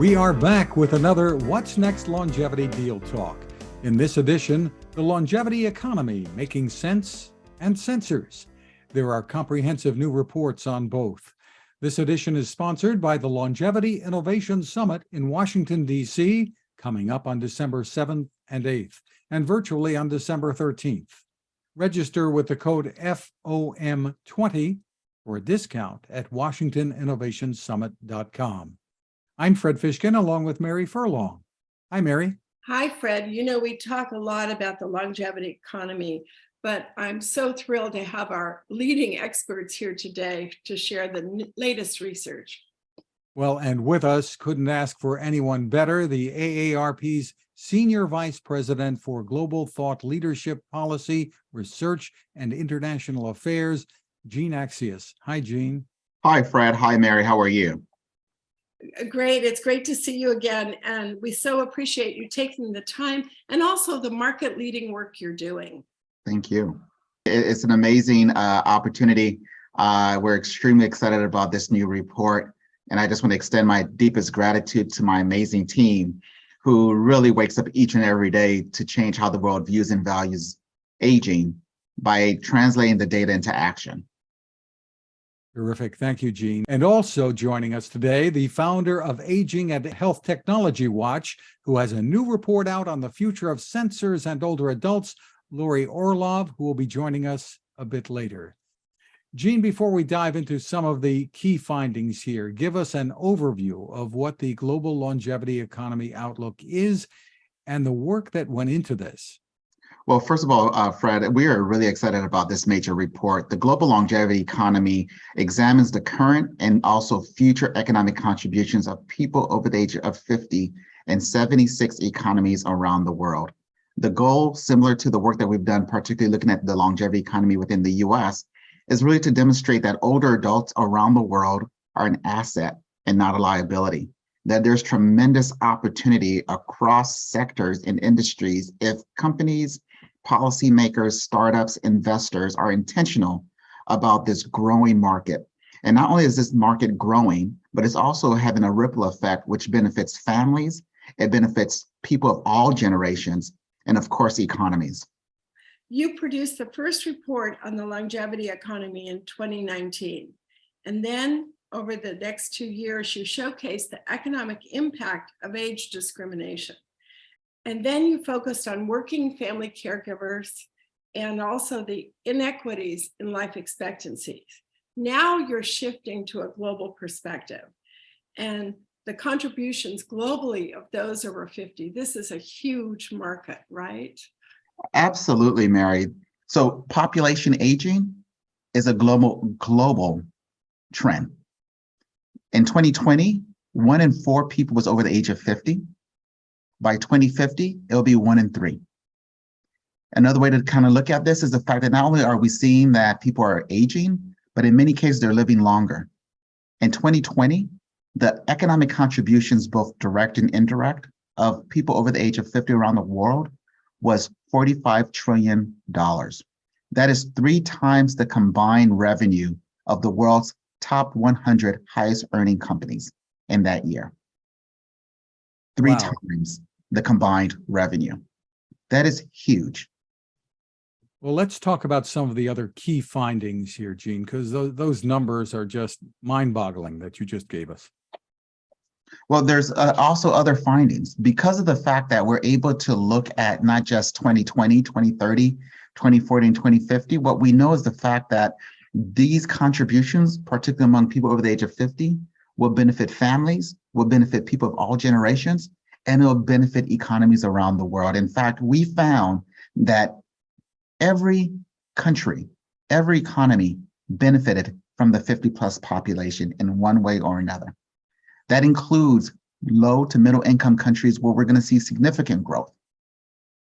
We are back with another What's Next Longevity Deal Talk. In this edition, the longevity economy, making sense and sensors. There are comprehensive new reports on both. This edition is sponsored by the Longevity Innovation Summit in Washington, D.C., coming up on December 7th and 8th, and virtually on December 13th. Register with the code FOM20 for a discount at WashingtonInnovationSummit.com. I'm Fred Fishkin, along with Mary Furlong. Hi, Mary. Hi, Fred. You know, we talk a lot about the longevity economy, but I'm so thrilled to have our leading experts here today to share the latest research. Well, and with us, couldn't ask for anyone better, the AARP's Senior Vice President for Global Thought Leadership Policy, Research, and International Affairs, Jean Axius. Hi, Jean. Hi, Fred. Hi, Mary. How are you? Great. It's great to see you again. And we so appreciate you taking the time and also the market leading work you're doing. Thank you. It's an amazing opportunity. We're extremely excited about this new report. And I just want to extend my deepest gratitude to my amazing team who really wakes up each and every day to change how the world views and values aging by translating the data into action. Terrific. Thank you, Jean. And also joining us today, the founder of Aging and Health Technology Watch, who has a new report out on the future of sensors and older adults, Lori Orlov, who will be joining us a bit later. Jean, before we dive into some of the key findings here, give us an overview of what the global longevity economy outlook is and the work that went into this. Well, first of all, Fred, we are really excited about this major report. The global longevity economy examines the current and also future economic contributions of people over the age of 50 in 76 economies around the world. The goal, similar to the work that we've done, particularly looking at the longevity economy within the US, is really to demonstrate that older adults around the world are an asset and not a liability. That there's tremendous opportunity across sectors and industries if companies, policymakers, startups, investors are intentional about this growing market. And not only is this market growing, but it's also having a ripple effect which benefits families, it benefits people of all generations, and of course, economies. You produced the first report on the longevity economy in 2019. And then over the next 2 years, you showcased the economic impact of age discrimination. And then you focused on working family caregivers and also the inequities in life expectancies. Now you're shifting to a global perspective and the contributions globally of those over 50. This is a huge market, right? Absolutely, Mary. So population aging is a global trend. In 2020, 1 in 4 people was over the age of 50. By 2050, it'll be 1 in 3. Another way to kind of look at this is the fact that not only are we seeing that people are aging, but in many cases, they're living longer. In 2020, the economic contributions, both direct and indirect, of people over the age of 50 around the world was $45 trillion. That is 3 times the combined revenue of the world's top 100 highest earning companies in that year. 3 times the combined revenue. That is huge. Well, let's talk about some of the other key findings here, Jean, because those numbers are just mind-boggling that you just gave us. Well, there's also other findings because of the fact that we're able to look at not just 2020, 2030, 2040, and 2050. What we know is the fact that these contributions, particularly among people over the age of 50, will benefit families, will benefit people of all generations, and it will benefit economies around the world. In fact, we found that every country, every economy benefited from the 50-plus population in one way or another. That includes low to middle income countries where we're going to see significant growth.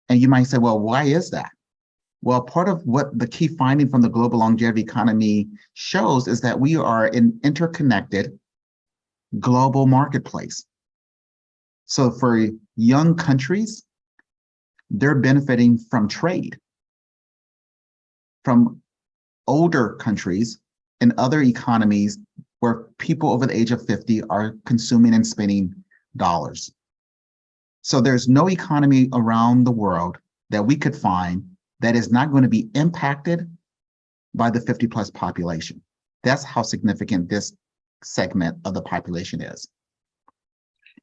And you might say, well, why is that? Well, part of what the key finding from the global longevity economy shows is that we are an interconnected global marketplace. So for young countries, they're benefiting from trade. From older countries and other economies where people over the age of 50 are consuming and spending So there's no economy around the world that we could find that is not going to be impacted by the 50 plus population. That's how significant this segment of the population is.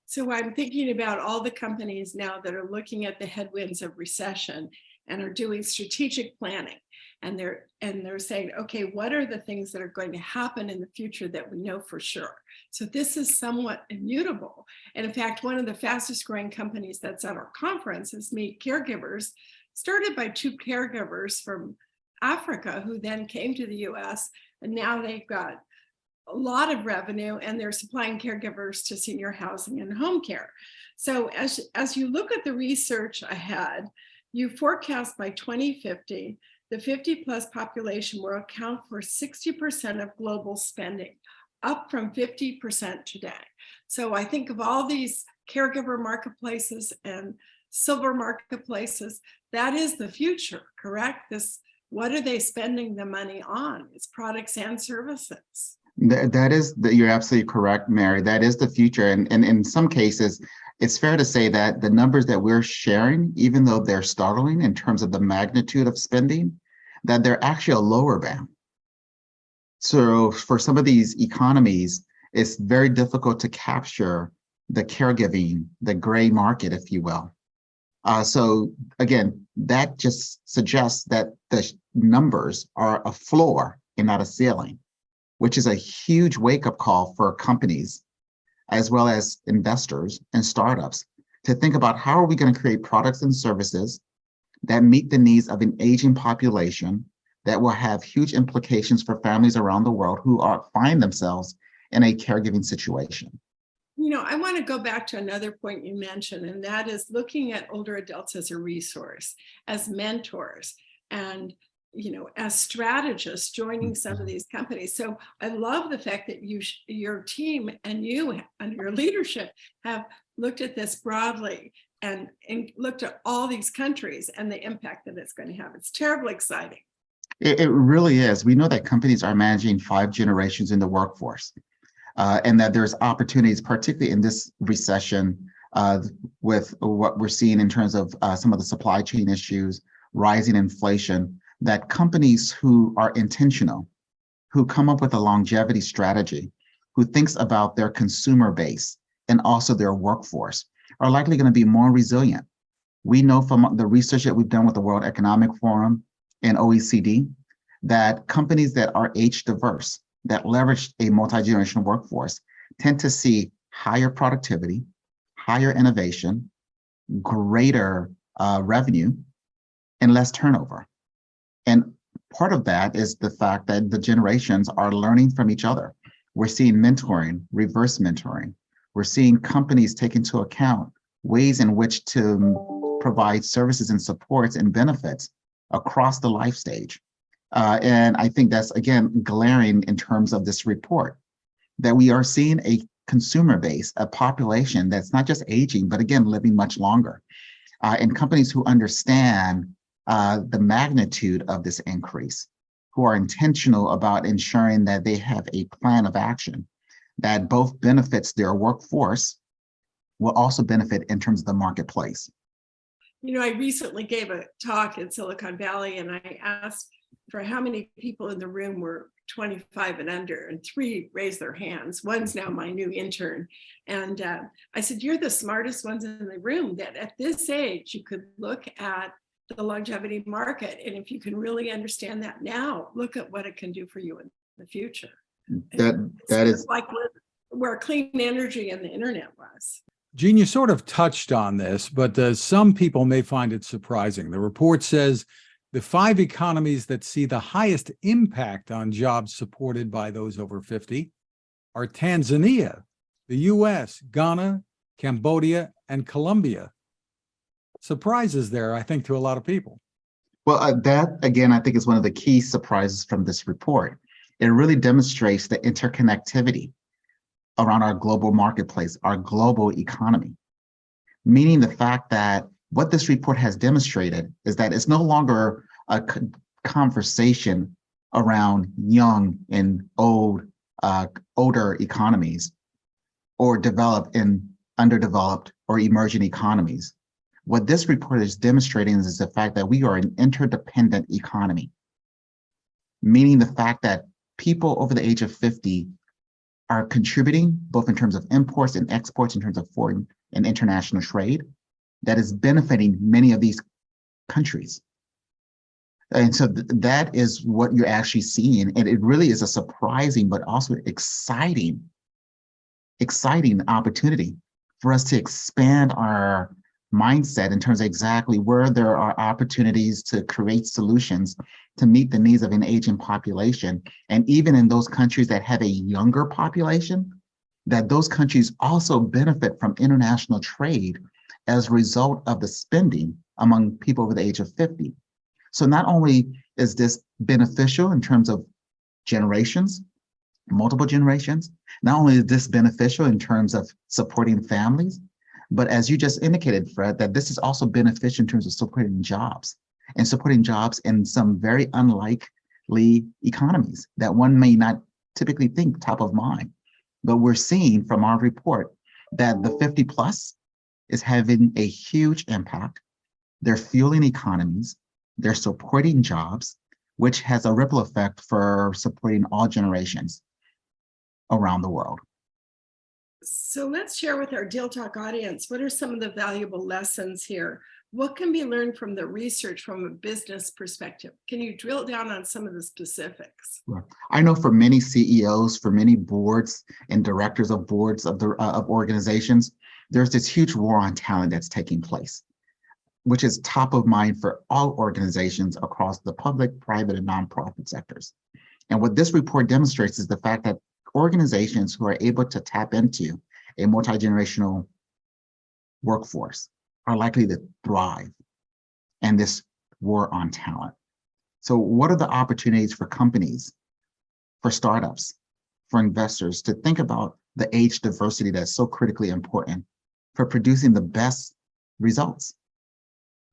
So I'm thinking about all the companies now that are looking at the headwinds of recession and are doing strategic planning. And they're saying, okay, what are the things that are going to happen in the future that we know for sure? So this is somewhat immutable. And in fact, one of the fastest growing companies that's at our conference is Meet Caregivers, started by two caregivers from Africa who then came to the US, and now they've got a lot of revenue and they're supplying caregivers to senior housing and home care. So as you look at the research ahead, you forecast by 2050, the 50 plus population will account for 60% of global spending, up from 50% today. So I think of all these caregiver marketplaces and silver marketplaces, that is the future, correct? What are they spending the money on? It's products and services. You're absolutely correct, Mary. That is the future. And in some cases, it's fair to say that the numbers that we're sharing, even though they're startling in terms of the magnitude of spending, that they're actually a lower bound. So for some of these economies, it's very difficult to capture the caregiving, the gray market, if you will. So again, that just suggests that the numbers are a floor and not a ceiling, which is a huge wake-up call for companies, as well as investors and startups, to think about how are we going to create products and services that meet the needs of an aging population that will have huge implications for families around the world who find themselves in a caregiving situation. You know, I want to go back to another point you mentioned, and that is looking at older adults as a resource, as mentors, and as strategists joining some of these companies. So I love the fact that your team and you and your leadership have looked at this broadly and looked at all these countries and the impact that it's going to have. It's terribly exciting. It really is. We know that companies are managing 5 generations in the workforce, and that there's opportunities, particularly in this recession, with what we're seeing in terms of some of the supply chain issues, rising inflation, that companies who are intentional, who come up with a longevity strategy, who thinks about their consumer base and also their workforce, are likely going to be more resilient. We know from the research that we've done with the World Economic Forum and OECD that companies that are age diverse, that leverage a multi-generational workforce, tend to see higher productivity, higher innovation, greater revenue, and less turnover. And part of that is the fact that the generations are learning from each other. We're seeing mentoring, reverse mentoring. We're seeing companies take into account ways in which to provide services and supports and benefits across the life stage. And I think that's, again, glaring in terms of this report, that we are seeing a consumer base, a population that's not just aging, but again, living much longer. And companies who understand the magnitude of this increase, who are intentional about ensuring that they have a plan of action that both benefits their workforce, will also benefit in terms of the marketplace. I recently gave a talk in Silicon Valley, and I asked for how many people in the room were 25 and under, and 3 raised their hands. One's now my new intern. And I said, you're the smartest ones in the room, that at this age, you could look at the longevity market. And if you can really understand that now, look at what it can do for you in the future. That is like where clean energy and the internet was. Jean, you sort of touched on this, but some people may find it surprising. The report says the 5 economies that see the highest impact on jobs supported by those over 50 are Tanzania, the US, Ghana, Cambodia, and Colombia. Surprises there, I think, to a lot of people. Well, that, again, I think is one of the key surprises from this report. It really demonstrates the interconnectivity around our global marketplace, our global economy, meaning the fact that what this report has demonstrated is that it's no longer a conversation around young and older economies or developed and underdeveloped, or emerging economies. What this report is demonstrating is the fact that we are an interdependent economy, meaning the fact that people over the age of 50 are contributing both in terms of imports and exports, in terms of foreign and international trade, that is benefiting many of these countries. And so that is what you're actually seeing. And it really is a surprising, but also exciting opportunity for us to expand our mindset in terms of exactly where there are opportunities to create solutions to meet the needs of an aging population. And even in those countries that have a younger population, that those countries also benefit from international trade as a result of the spending among people over the age of 50. So not only is this beneficial in terms of generations, multiple generations, not only is this beneficial in terms of supporting families, but as you just indicated, Fred, that this is also beneficial in terms of supporting jobs and supporting jobs in some very unlikely economies that one may not typically think top of mind. But we're seeing from our report that the 50 plus is having a huge impact. They're fueling economies, they're supporting jobs, which has a ripple effect for supporting all generations around the world. So let's share with our Deal Talk audience, what are some of the valuable lessons here? What can be learned from the research from a business perspective? Can you drill down on some of the specifics? I know for many CEOs, for many boards and directors of boards of organizations, there's this huge war on talent that's taking place, which is top of mind for all organizations across the public, private, and nonprofit sectors. And what this report demonstrates is the fact that organizations who are able to tap into a multi-generational workforce are likely to thrive in this war on talent. So what are the opportunities for companies, for startups, for investors to think about the age diversity that's so critically important for producing the best results?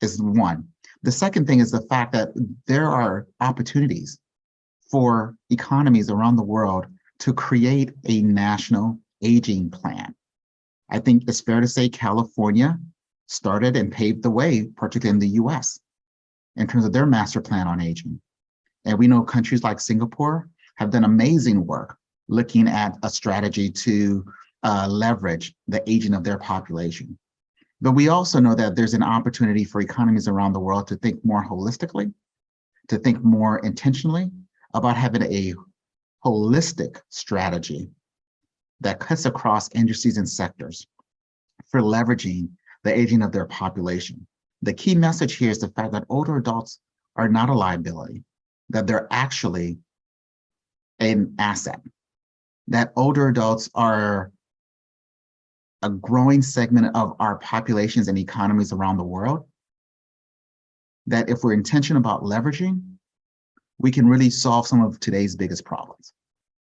Is one. The second thing is the fact that there are opportunities for economies around the world to create a national aging plan. I think it's fair to say California started and paved the way, particularly in the US, in terms of their master plan on aging. And we know countries like Singapore have done amazing work looking at a strategy to leverage the aging of their population. But we also know that there's an opportunity for economies around the world to think more holistically, to think more intentionally about having a holistic strategy that cuts across industries and sectors for leveraging the aging of their population. The key message here is the fact that older adults are not a liability, that they're actually an asset, that older adults are a growing segment of our populations and economies around the world, that if we're intentional about leveraging, we can really solve some of today's biggest problems.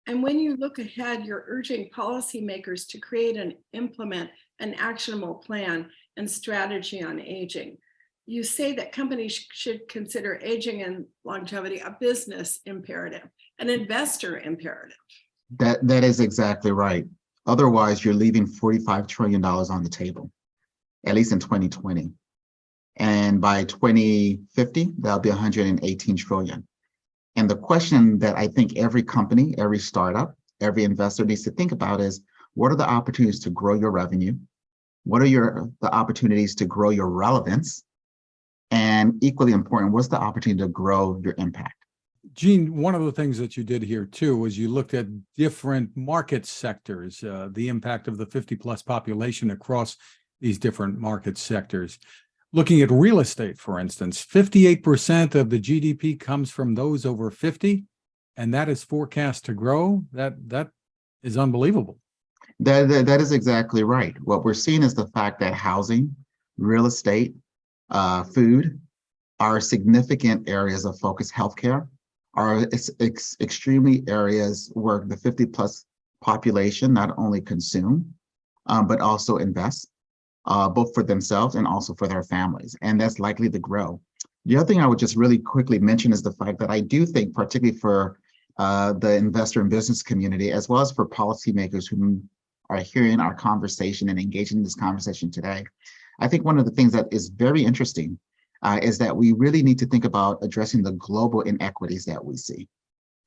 And when you look ahead, you're urging policymakers to create and implement an actionable plan and strategy on aging. You say that companies should consider aging and longevity a business imperative, an investor imperative. That is exactly right. Otherwise, you're leaving $45 trillion on the table, at least in 2020. And by 2050, that'll be 118 trillion. And the question that I think every company, every startup, every investor needs to think about is, what are the opportunities to grow your revenue? What are the opportunities to grow your relevance? And equally important, what's the opportunity to grow your impact? Gene, one of the things that you did here too was you looked at different market sectors, the impact of the 50 plus population across these different market sectors. Looking at real estate, for instance, 58% of the GDP comes from those over 50, and that is forecast to grow. That is unbelievable. That is exactly right. What we're seeing is the fact that housing, real estate, food are significant areas of focus. Healthcare are extremely areas where the 50 plus population not only consume, but also invest, both for themselves and also for their families. And that's likely to grow. The other thing I would just really quickly mention is the fact that I do think, particularly for the investor and business community, as well as for policymakers who are hearing our conversation and engaging in this conversation today. I think one of the things that is very interesting is that we really need to think about addressing the global inequities that we see.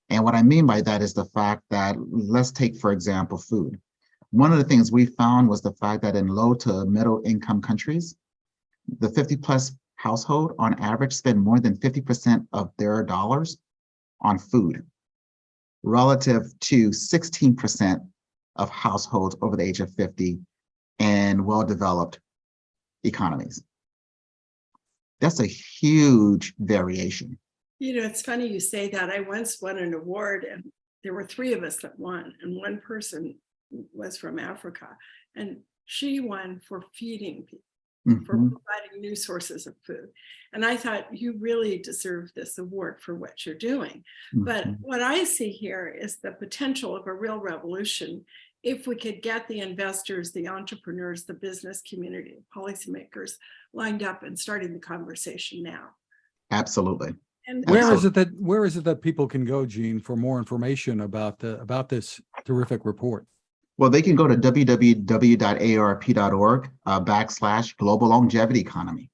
And what I mean by that is the fact that, let's take, for example, food. One of the things we found was the fact that in low to middle income countries, the 50 plus household on average spend more than 50% of their dollars on food, relative to 16% of households over the age of 50 in well-developed economies. That's a huge variation. You know, it's funny you say that. I once won an award and there were 3 of us that won, and one person was from Africa, and she won for feeding people, for providing new sources of food. And I thought, you really deserve this award for what you're doing. But what I see here is the potential of a real revolution if we could get the investors, the entrepreneurs, the business community, policymakers lined up and starting the conversation now. Absolutely. And where is it that people can go, Jean, for more information about this terrific report? Well, they can go to www.aarp.org /global longevity economy.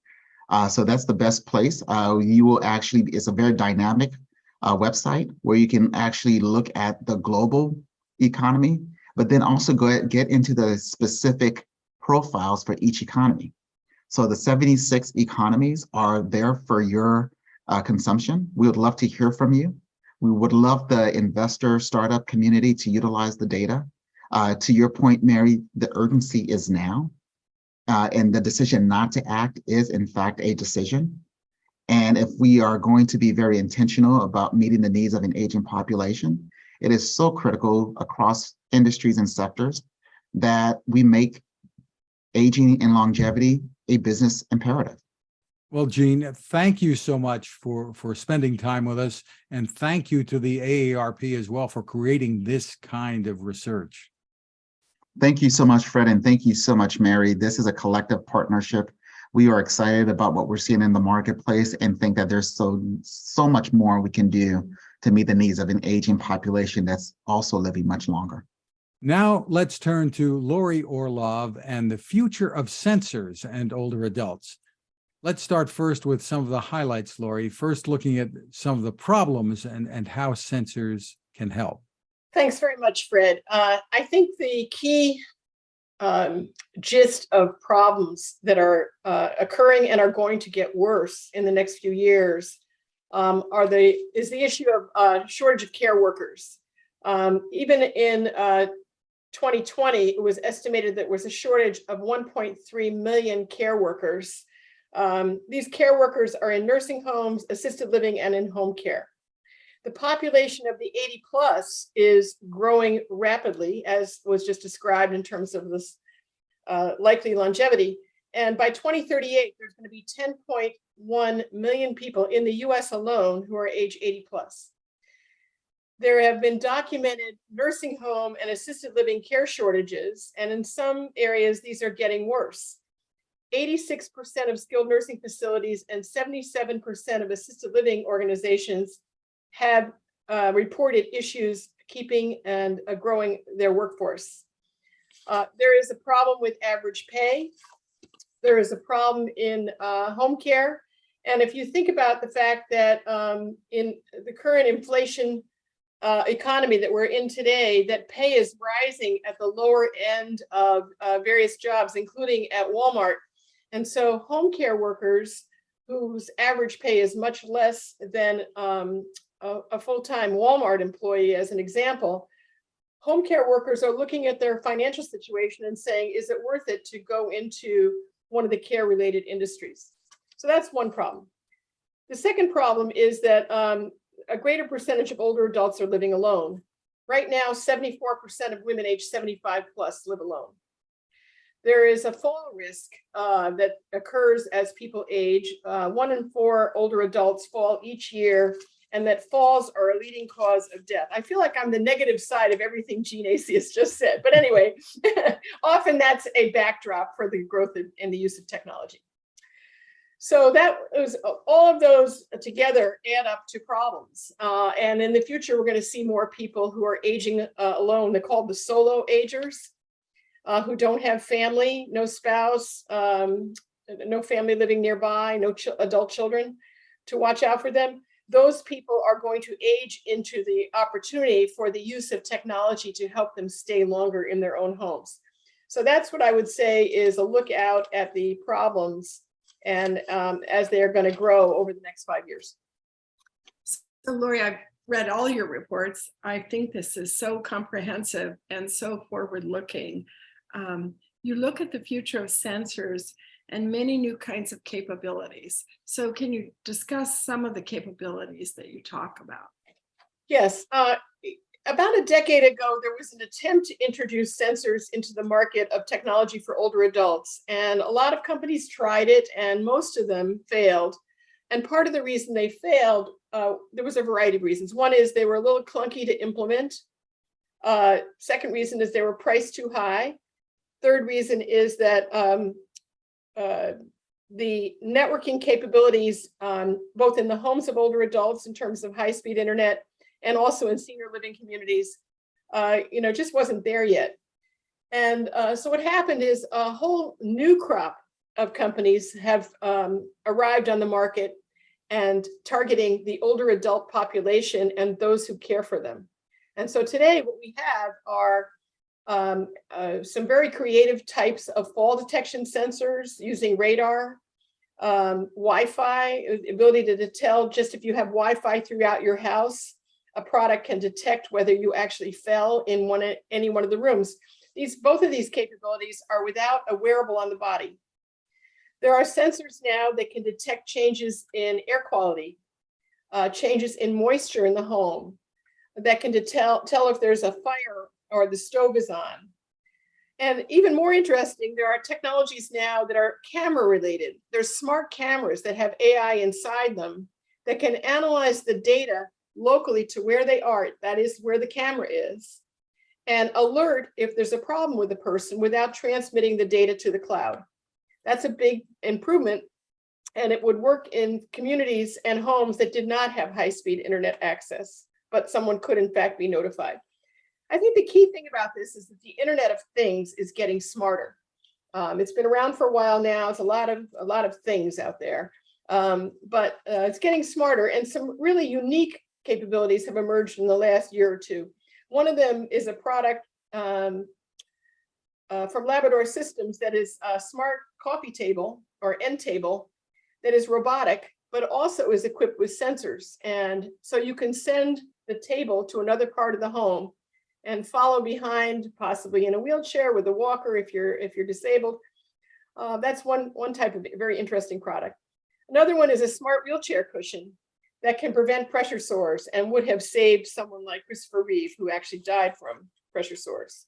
So that's the best place. You will actually, it's a very dynamic website where you can actually look at the global economy, but then also get into the specific profiles for each economy. So the 76 economies are there for your consumption. We would love to hear from you. We would love the investor startup community to utilize the data. To your point, Mary, the urgency is now, and the decision not to act is in fact a decision. And if we are going to be very intentional about meeting the needs of an aging population, it is so critical across industries and sectors that we make aging and longevity a business imperative. Well, Jean, thank you so much for spending time with us. And thank you to the AARP as well for creating this kind of research. Thank you so much, Fred, and thank you so much, Mary. This is a collective partnership. We are excited about what we're seeing in the marketplace and think that there's so much more we can do to meet the needs of an aging population that's also living much longer. Now let's turn to Lori Orlov and the future of sensors and older adults. Let's start first with some of the highlights, Lori. First, looking at some of the problems and how sensors can help. Thanks very much, Fred. I think the key gist of problems that are occurring and are going to get worse in the next few years is the issue of shortage of care workers. Even in 2020, it was estimated that there was a shortage of 1.3 million care workers. These care workers are in nursing homes, assisted living, and in home care. The population of the 80 plus is growing rapidly, as was just described in terms of this likely longevity. And by 2038, there's going to be 10.1 million people in the US alone who are age 80 plus. There have been documented nursing home and assisted living care shortages, and in some areas, these are getting worse. 86% of skilled nursing facilities and 77% of assisted living organizations have reported issues keeping and growing their workforce. There is a problem with average pay. There is a problem in home care. And if you think about the fact that in the current inflation economy that we're in today, that pay is rising at the lower end of various jobs, including at Walmart. And so home care workers whose average pay is much less than a full-time Walmart employee, as an example, home care workers are looking at their financial situation and saying, is it worth it to go into one of the care-related industries? So that's one problem. The second problem is that a greater percentage of older adults are living alone. Right now, 74% of women age 75 plus live alone. There is a fall risk that occurs as people age. 1 in 4 older adults fall each year, and that falls are a leading cause of death. I feel like I'm the negative side of everything Jean Acius just said. But anyway, often that's a backdrop for the growth in the use of technology. So that was all of those together add up to problems. And in the future, we're going to see more people who are aging alone. They're called the solo agers. who don't have family, no spouse, no family living nearby, no adult children to watch out for them. Those people are going to age into the opportunity for the use of technology to help them stay longer in their own homes. So that's what I would say is a look out at the problems and as they're going to grow over the next 5 years. So Lori, I've read all your reports. I think this is so comprehensive and so forward-looking. You look at the future of sensors and many new kinds of capabilities. So can you discuss some of the capabilities that you talk about? Yes. About a decade ago, there was an attempt to introduce sensors into the market of technology for older adults. And a lot of companies tried it, and most of them failed. And part of the reason they failed, there was a variety of reasons. One is they were a little clunky to implement. Second reason is they were priced too high. Third reason is that the networking capabilities, both in the homes of older adults in terms of high-speed internet and also in senior living communities, just wasn't there yet. And so what happened is a whole new crop of companies have arrived on the market and targeting the older adult population and those who care for them. And so today what we have are some very creative types of fall detection sensors using radar, Wi-Fi, ability to tell just if you have Wi-Fi throughout your house, a product can detect whether you actually fell in any one of the rooms. Both of these capabilities are without a wearable on the body. There are sensors now that can detect changes in air quality, changes in moisture in the home, that can tell if there's a fire or the stove is on. And even more interesting, there are technologies now that are camera related. There's smart cameras that have AI inside them that can analyze the data locally to where they are, that is where the camera is, and alert if there's a problem with the person without transmitting the data to the cloud. That's a big improvement, and it would work in communities and homes that did not have high-speed internet access, but someone could in fact be notified. I think the key thing about this is that the Internet of Things is getting smarter. It's been around for a while now. It's a lot of things out there, but it's getting smarter, and some really unique capabilities have emerged in the last year or two. One of them is a product from Labrador Systems that is a smart coffee table or end table that is robotic, but also is equipped with sensors. And so you can send the table to another part of the home and follow behind, possibly in a wheelchair with a walker if you're disabled. That's one type of very interesting product. Another one is a smart wheelchair cushion that can prevent pressure sores and would have saved someone like Christopher Reeve, who actually died from pressure sores.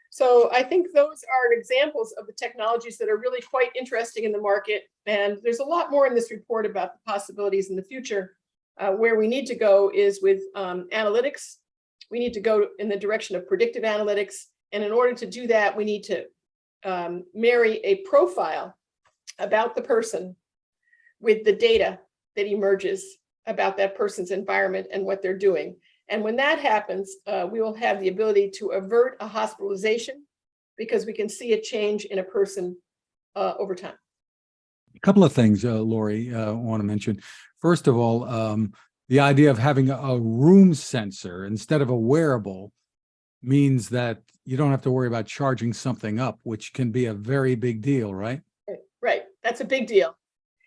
So I think those are examples of the technologies that are really quite interesting in the market. And there's a lot more in this report about the possibilities in the future. Where we need to go is with analytics. We need to go in the direction of predictive analytics. And in order to do that, we need to marry a profile about the person with the data that emerges about that person's environment and what they're doing. And when that happens, we will have the ability to avert a hospitalization because we can see a change in a person over time. A couple of things, Lori, I want to mention. First of all, the idea of having a room sensor instead of a wearable means that you don't have to worry about charging something up, which can be a very big deal, right? Right. That's a big deal.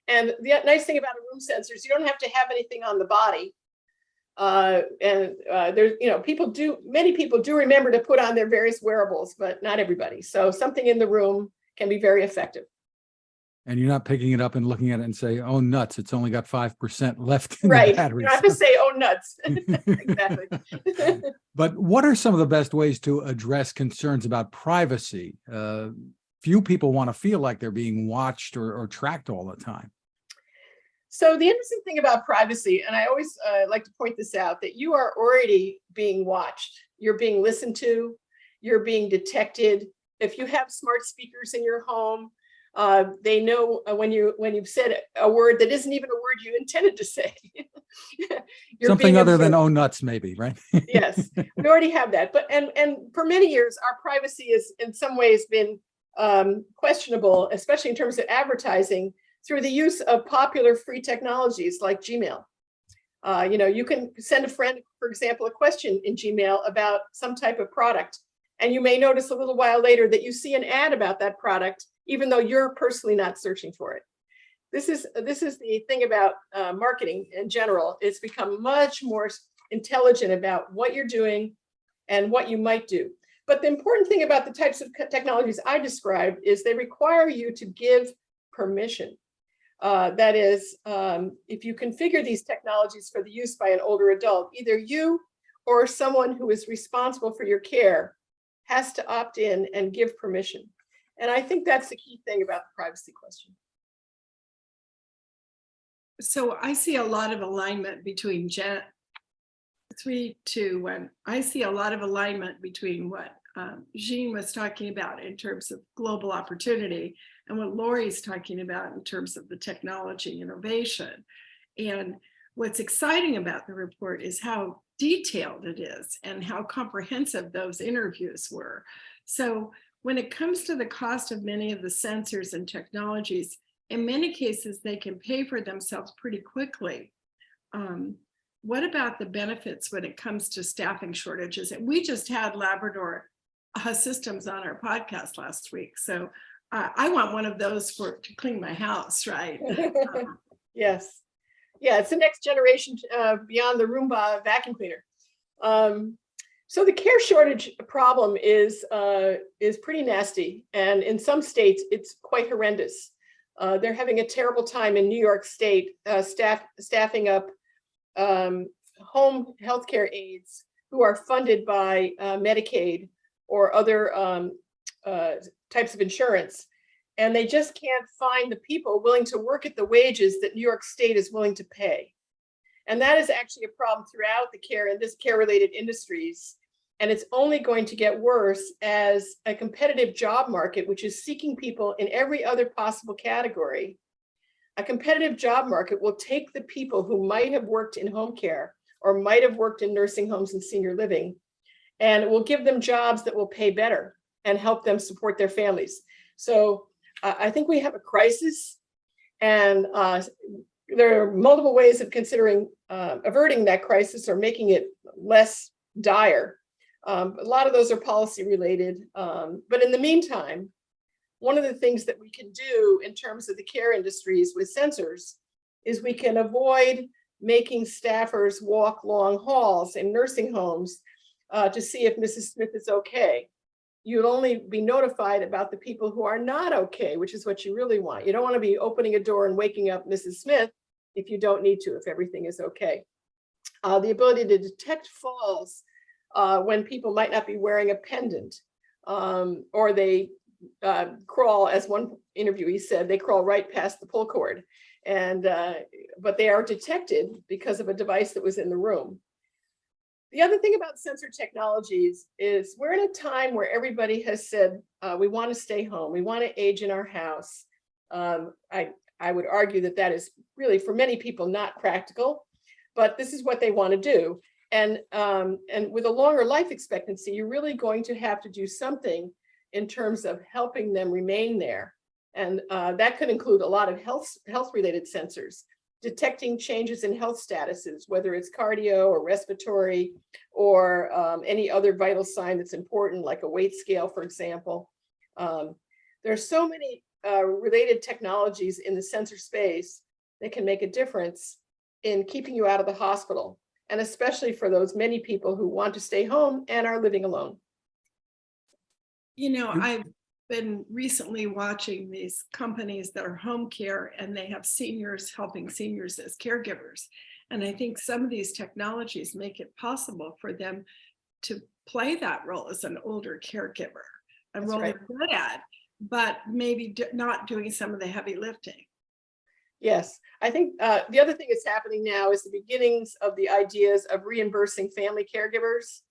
And the nice thing about a room sensor is you don't have to have anything on the body. There's, many people do remember to put on their various wearables, but not everybody. So something in the room can be very effective. And you're not picking it up and looking at it and say, oh, nuts, it's only got 5% left in the Right. battery. You don't have to say, oh, nuts. Exactly. But what are some of the best ways to address concerns about privacy? Few people want to feel like they're being watched or tracked all the time. So the interesting thing about privacy, and I always like to point this out, that you are already being watched. You're being listened to. You're being detected. If you have smart speakers in your home, They know when you've said a word that isn't even a word you intended to say. Something other than "oh nuts," maybe, right? Yes, we already have that. But and for many years, our privacy has in some ways been questionable, especially in terms of advertising, through the use of popular free technologies like Gmail. You can send a friend, for example, a question in Gmail about some type of product, and you may notice a little while later that you see an ad about that product, even though you're personally not searching for it. This is the thing about marketing in general. It's become much more intelligent about what you're doing and what you might do. But the important thing about the types of technologies I described is they require you to give permission. That is, if you configure these technologies for the use by an older adult, either you or someone who is responsible for your care has to opt in and give permission. And I think that's the key thing about the privacy question. So I see a lot of alignment between Jen, 3, 2, 1. I see a lot of alignment between what Jean was talking about in terms of global opportunity and what Lori's talking about in terms of the technology innovation. And what's exciting about the report is how detailed it is and how comprehensive those interviews were. So when it comes to the cost of many of the sensors and technologies, in many cases, they can pay for themselves pretty quickly. What about the benefits when it comes to staffing shortages? And we just had Labrador Systems on our podcast last week. So I want one of those to clean my house, right? Yes. Yeah, it's the next generation beyond the Roomba vacuum cleaner. So the care shortage problem is pretty nasty. And in some states, it's quite horrendous. They're having a terrible time in New York State staffing up home healthcare aides who are funded by Medicaid or other types of insurance. And they just can't find the people willing to work at the wages that New York State is willing to pay. And that is actually a problem throughout the care and this care-related industries. And it's only going to get worse as a competitive job market, which is seeking people in every other possible category. A competitive job market will take the people who might have worked in home care or might have worked in nursing homes and senior living, and it will give them jobs that will pay better and help them support their families. So I think we have a crisis, and there are multiple ways of considering averting that crisis or making it less dire. A lot of those are policy related. But in the meantime, one of the things that we can do in terms of the care industries with sensors is we can avoid making staffers walk long hauls in nursing homes to see if Mrs. Smith is okay. You'll only be notified about the people who are not okay, which is what you really want. You don't want to be opening a door and waking up Mrs. Smith if you don't need to, if everything is okay. The ability to detect falls when people might not be wearing a pendant, or they crawl, as one interviewee said, they crawl right past the pull cord, and but they are detected because of a device that was in the room. The other thing about sensor technologies is we're in a time where everybody has said, we want to stay home, we want to age in our house. I would argue that that is really, for many people, not practical, but this is what they want to do. And with a longer life expectancy, you're really going to have to do something in terms of helping them remain there. And that could include a lot of health-related sensors, detecting changes in health statuses, whether it's cardio or respiratory or any other vital sign that's important, like a weight scale, for example. There are so many related technologies in the sensor space that can make a difference in keeping you out of the hospital, and especially for those many people who want to stay home and are living alone. You know, I've been recently watching these companies that are home care, and they have seniors helping seniors as caregivers. And I think some of these technologies make it possible for them to play that role as an older caregiver, a role they're good at, but maybe not doing some of the heavy lifting. Yes, I think the other thing that's happening now is the beginnings of the ideas of reimbursing family caregivers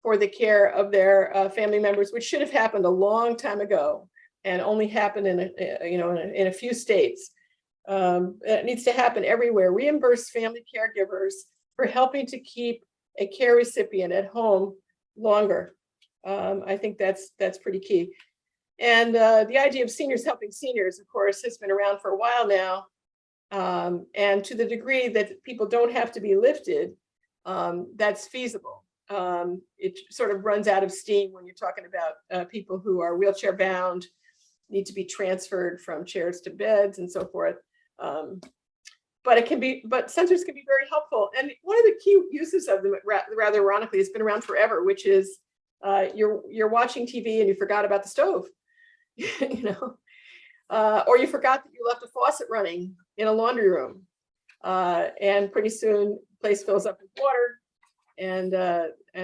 for the care of their family members, which should have happened a long time ago. and only happen in a few states. It needs to happen everywhere. Reimburse family caregivers for helping to keep a care recipient at home longer. I think that's pretty key. And the idea of seniors helping seniors, of course, has been around for a while now. And to the degree that people don't have to be lifted, that's feasible. It sort of runs out of steam when you're talking about people who are wheelchair bound, need to be transferred from chairs to beds and so forth. But sensors can be very helpful. And one of the key uses of them, rather ironically, has been around forever, which is you're watching TV and you forgot about the stove, or you forgot that you left a faucet running in a laundry room, and pretty soon the place fills up with water, and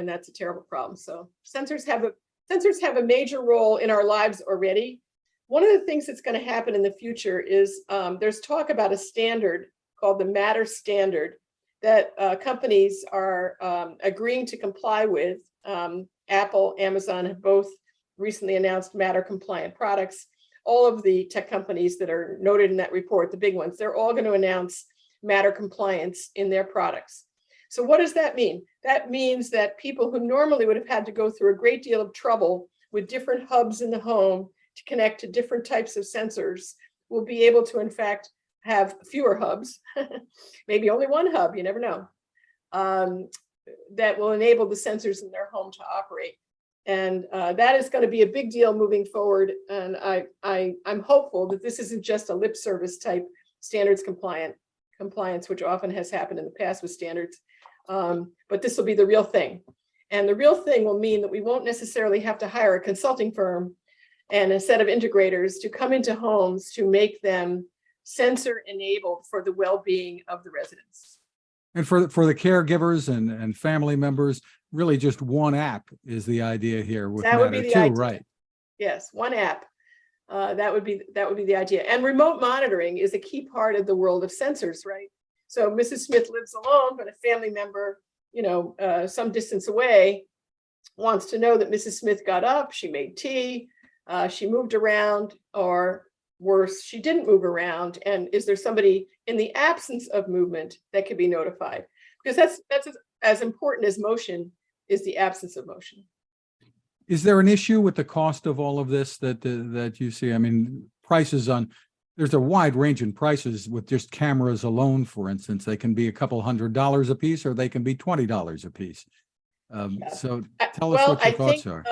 that's a terrible problem. So sensors have a major role in our lives already. One of the things that's going to happen in the future is there's talk about a standard called the Matter standard that companies are agreeing to comply with. Apple, Amazon have both recently announced Matter compliant products. All of the tech companies that are noted in that report, the big ones, they're all going to announce Matter compliance in their products. So what does that mean? That means that people who normally would have had to go through a great deal of trouble with different hubs in the home to connect to different types of sensors will be able to, in fact, have fewer hubs, maybe only one hub, you never know, that will enable the sensors in their home to operate. And that is going to be a big deal moving forward. And I'm hopeful that this isn't just a lip service type standards compliance, which often has happened in the past with standards, but this will be the real thing. And the real thing will mean that we won't necessarily have to hire a consulting firm and a set of integrators to come into homes to make them sensor enabled for the well-being of the residents. And for the caregivers and family members, really just one app is the idea here with That would be Matter the too, idea. right? Yes, one app. That would be the idea. And remote monitoring is a key part of the world of sensors, right? So Mrs. Smith lives alone, but a family member, some distance away, wants to know that Mrs. Smith got up, she made tea, she moved around, or worse, she didn't move around. And is there somebody in the absence of movement that could be notified? Because that's as important as motion is the absence of motion. Is there an issue with the cost of all of this that you see? I mean, there's a wide range in prices with just cameras alone, for instance. They can be a couple $100 a piece, or they can be $20 a piece. So tell us what your thoughts are.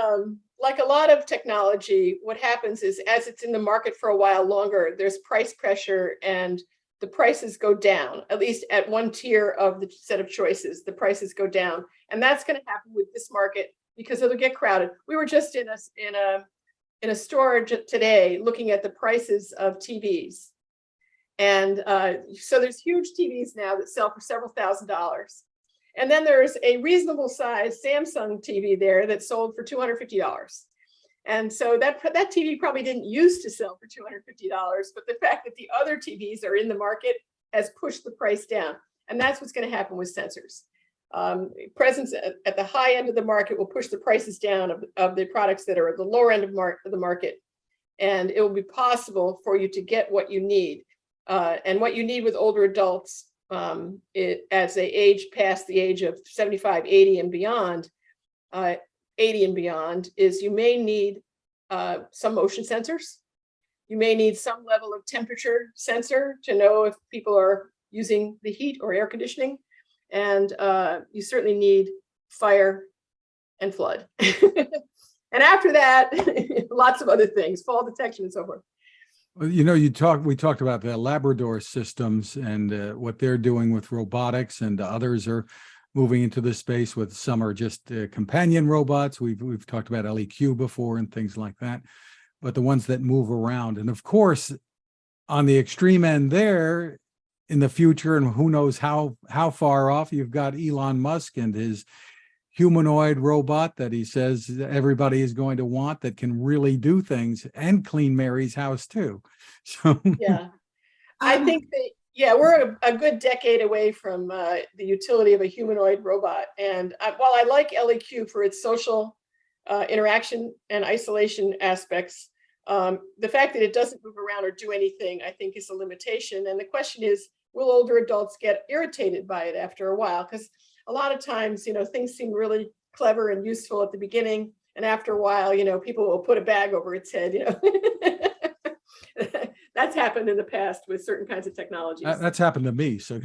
Like a lot of technology, what happens is as it's in the market for a while longer, there's price pressure and the prices go down, at least at one tier of the set of choices, the prices go down. And that's going to happen with this market because it'll get crowded. We were just in a store today looking at the prices of TVs. And so there's huge TVs now that sell for several $1,000s. And then there's a reasonable size Samsung TV there that sold for $250. And so that TV probably didn't used to sell for $250, but the fact that the other TVs are in the market has pushed the price down. And that's what's going to happen with sensors. Presence at the high end of the market will push the prices down of the products that are at the lower end of the market. And it will be possible for you to get what you need. And what you need with older adults, as they age past the age of 75, 80 and beyond, 80 and beyond, is you may need some motion sensors. You may need some level of temperature sensor to know if people are using the heat or air conditioning. And you certainly need fire and flood. And after that, lots of other things, fall detection and so forth. Well, we talked about the Labrador systems and what they're doing with robotics, and others are moving into this space with some are just companion robots. We've talked about LEQ before and things like that, but the ones that move around. And of course, on the extreme end there in the future, and who knows how far off, you've got Elon Musk and his humanoid robot that he says everybody is going to want, that can really do things and clean Mary's house too. So yeah, I think that we're a good decade away from the utility of a humanoid robot. And while I like LEQ for its social interaction and isolation aspects, The fact that it doesn't move around or do anything, I think, is a limitation. And the question is, will older adults get irritated by it after a while? Because a lot of times, things seem really clever and useful at the beginning, and after a while, people will put a bag over its head. That's happened in the past with certain kinds of technologies. That's happened to me. So,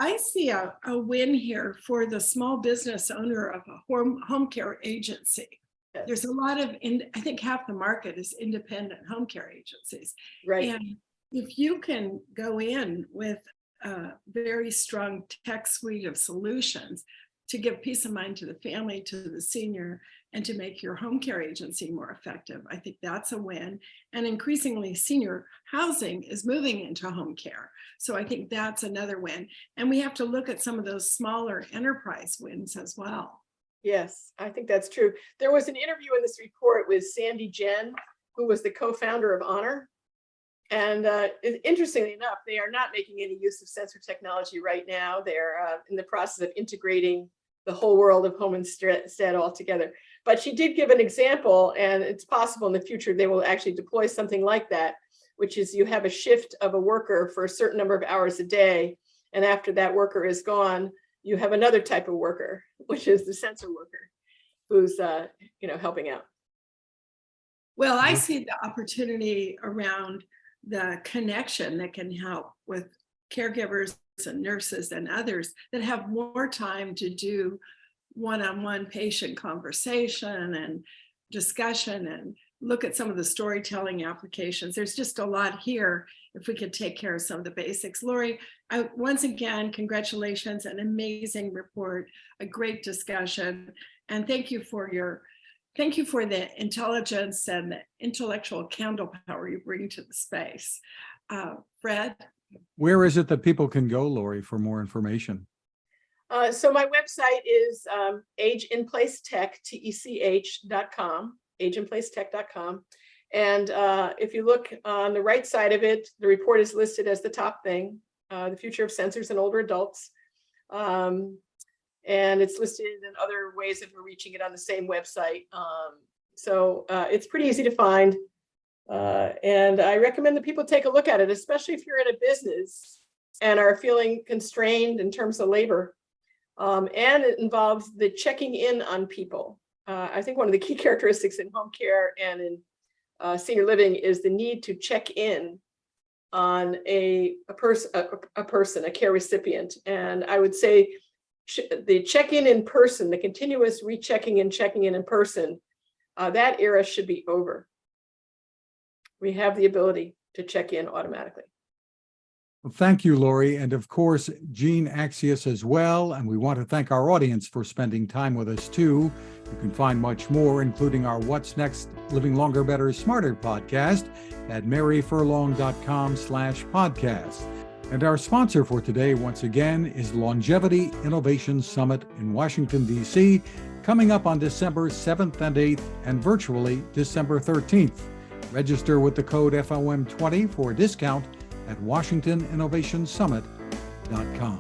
I see a win here for the small business owner of a home care agency. Yes. There's a lot of, I think half the market is independent home care agencies. Right. And if you can go in with a very strong tech suite of solutions to give peace of mind to the family, to the senior, and to make your home care agency more effective, I think that's a win. And increasingly, senior housing is moving into home care. So I think that's another win. And we have to look at some of those smaller enterprise wins as well. Yes, I think that's true. There was an interview in this report with Sandy Jen, who was the co-founder of Honor. And interestingly enough, they are not making any use of sensor technology right now. They're in the process of integrating the whole world of home instead altogether. But she did give an example, and it's possible in the future they will actually deploy something like that, which is you have a shift of a worker for a certain number of hours a day. And after that worker is gone, you have another type of worker, which is the sensor worker, who's helping out. Well, I see the opportunity around the connection that can help with caregivers and nurses and others that have more time to do one-on-one patient conversation and discussion and look at some of the storytelling applications. There's just a lot here if we could take care of some of the basics. Lori, once again, congratulations, an amazing report, a great discussion, and thank you for the intelligence and the intellectual candle power you bring to the space. Fred? where is it that people can go, Lori, for more information? So my website is ageinplacetech.com, ageinplacetech.com. And if you look on the right side of it, the report is listed as the top thing, the future of sensors in older adults. And it's listed in other ways of reaching it on the same website. So it's pretty easy to find. And I recommend that people take a look at it, especially if you're in a business and are feeling constrained in terms of labor. And it involves the checking in on people. I think one of the key characteristics in home care and in senior living is the need to check in on a person, a care recipient. And I would say the check-in in person, the continuous rechecking and checking in person, that era should be over. We have the ability to check in automatically. Well, thank you, Lori. And of course, Jean Axius as well. And we want to thank our audience for spending time with us too. You can find much more, including our What's Next Living Longer, Better, Smarter podcast at maryfurlong.com/podcast. And our sponsor for today, once again, is Longevity Innovation Summit in Washington, D.C., coming up on December 7th and 8th and virtually December 13th. Register with the code FOM20 for a discount at WashingtonInnovationSummit.com.